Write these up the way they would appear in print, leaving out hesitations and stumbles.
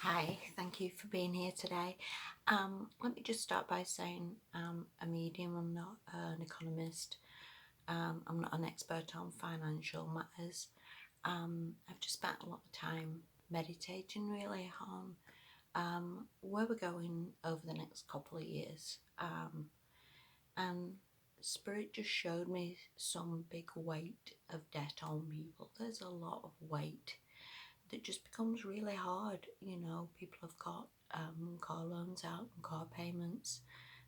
Hi, thank you for being here today. Let me just start by saying I'm a medium, I'm not an economist, I'm not an expert on financial matters. I've just spent a lot of time meditating really on where we're going over the next couple of years. And Spirit just showed me some big weight of debt on people. There's a lot of weight that just becomes really hard. People have got car loans out and car payments,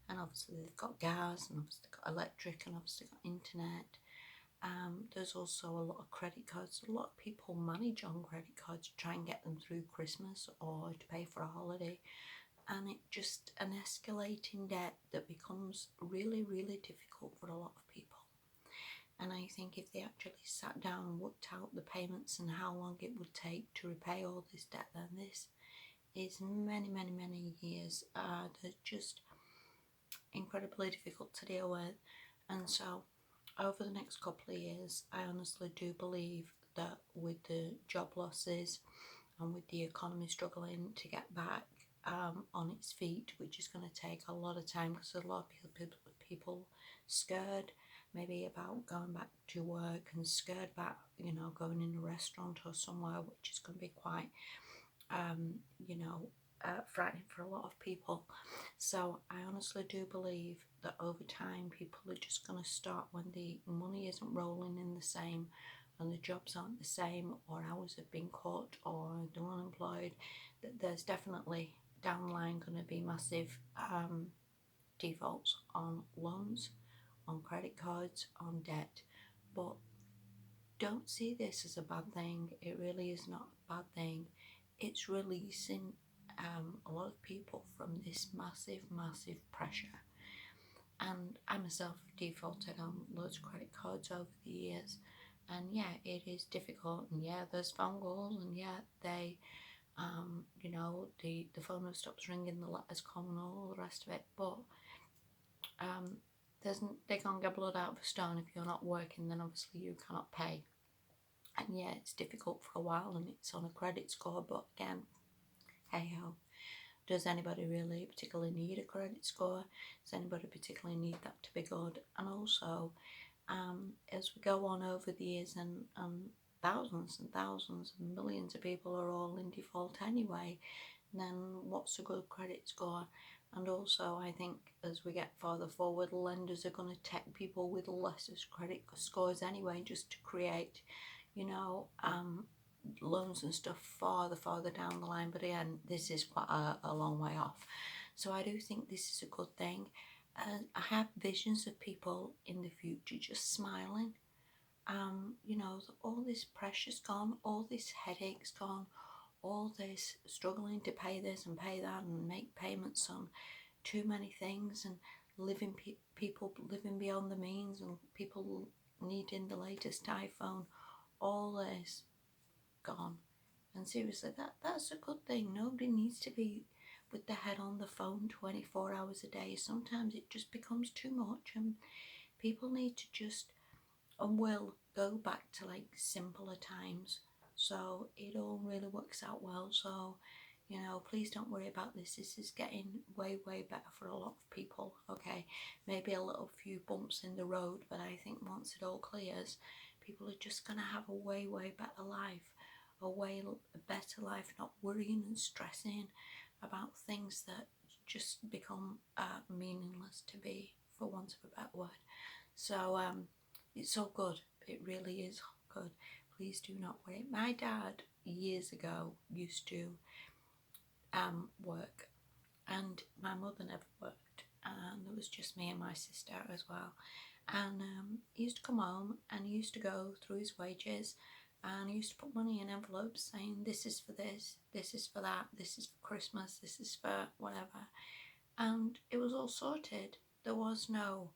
and obviously they've got gas, and obviously got electric, and obviously got internet. There's also a lot of credit cards. A lot of people manage on credit cards to try and get them through Christmas or to pay for a holiday, and it just an escalating debt that becomes really, really difficult for a lot of people. And I think if they actually sat down and worked out the payments and how long it would take to repay all this debt, then this is many, many, many years. They're just incredibly difficult to deal with. And so, over the next couple of years, I honestly do believe that with the job losses and with the economy struggling to get back on its feet, which is going to take a lot of time because a lot of people scared maybe about going back to work and scared about going in a restaurant or somewhere, which is going to be quite um, you know frightening for a lot of people. So I honestly do believe that over time people are just going to start, when the money isn't rolling in the same and the jobs aren't the same, or hours have been cut, or they're unemployed, that there's definitely down the line going to be massive defaults on loans, on credit cards, on debt. But don't see this as a bad thing. It really is not a bad thing. It's releasing a lot of people from this massive, massive pressure. And I myself defaulted on loads of credit cards over the years. And yeah, it is difficult. And yeah, there's phone calls. And yeah, the phone stops ringing, the letters come, and all the rest of it. But um, they can't get blood out of a stone. If you're not working, then obviously you cannot pay. And yeah, it's difficult for a while and it's on a credit score, but again, hey ho. Does anybody really particularly need a credit score? Does anybody particularly need that to be good? And also, as we go on over the years, and thousands and thousands and millions of people are all in default anyway, then what's a good credit score? And also, I think as we get farther forward, lenders are going to take people with lesser credit scores anyway, just to create, you know, loans and stuff farther down the line. But again, this is quite a long way off. So I do think this is a good thing. I have visions of people in the future just smiling. All this pressure's gone, all this headache's gone, all this struggling to pay this and pay that and make payments on too many things, and people living beyond the means, and people needing the latest iPhone. All this gone. And seriously, that's a good thing. Nobody needs to be with their head on the phone 24 hours a day. Sometimes it just becomes too much, and people need to just and will go back to like simpler times. So it all really works out well. So, please don't worry about this. This is getting way, way better for a lot of people. Okay, maybe a little few bumps in the road, but I think once it all clears, people are just gonna have a way, way better life, a better life, not worrying and stressing about things that just become meaningless to be, for want of a better word. So it's so good. It really is good. Please do not worry. My dad years ago used to work, and my mother never worked, and there was just me and my sister as well. And he used to come home and he used to go through his wages, and he used to put money in envelopes saying, this is for this is for that, this is for Christmas, this is for whatever. And it was all sorted. There was no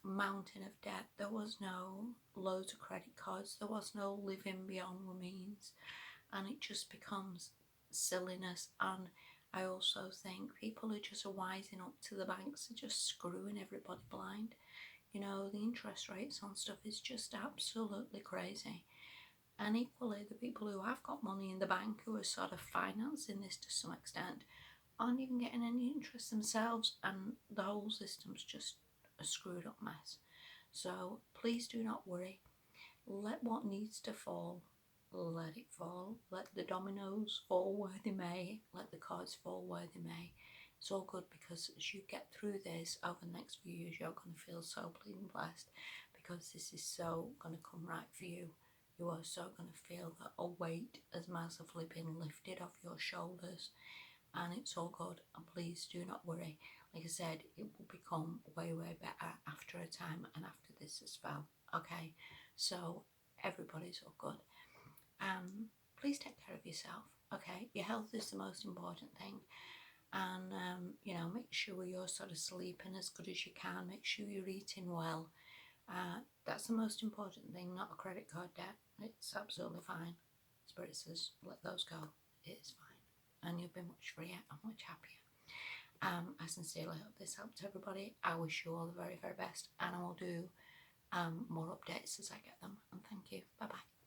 mountain of debt, there was no loads of credit cards, there was no living beyond the means, and it just becomes silliness. And I also think people are just wising up to the banks, are just screwing everybody blind. The interest rates on stuff is just absolutely crazy. And equally, the people who have got money in the bank who are sort of financing this to some extent aren't even getting any interest themselves, and the whole system's just a screwed up mess. So please do not worry. Let what needs to fall, let it fall. Let the dominoes fall where they may. Let the cards fall where they may. It's all good, because as you get through this over the next few years, you're going to feel so bleeding blessed, because this is so going to come right for you. You are so going to feel that a weight has massively been lifted off your shoulders, and it's all good. And please do not worry. Like I said, it will become way, way better after a time and after this as well. Okay, so everybody's all good. Please take care of yourself. Okay, your health is the most important thing, and make sure you're sort of sleeping as good as you can. Make sure you're eating well. That's the most important thing, not a credit card debt. It's absolutely fine. Spirit says, let those go. It is fine. And you'll be much freer and much happier. I sincerely hope this helped everybody. I wish you all the very, very best. And I will do more updates as I get them. And thank you. Bye-bye.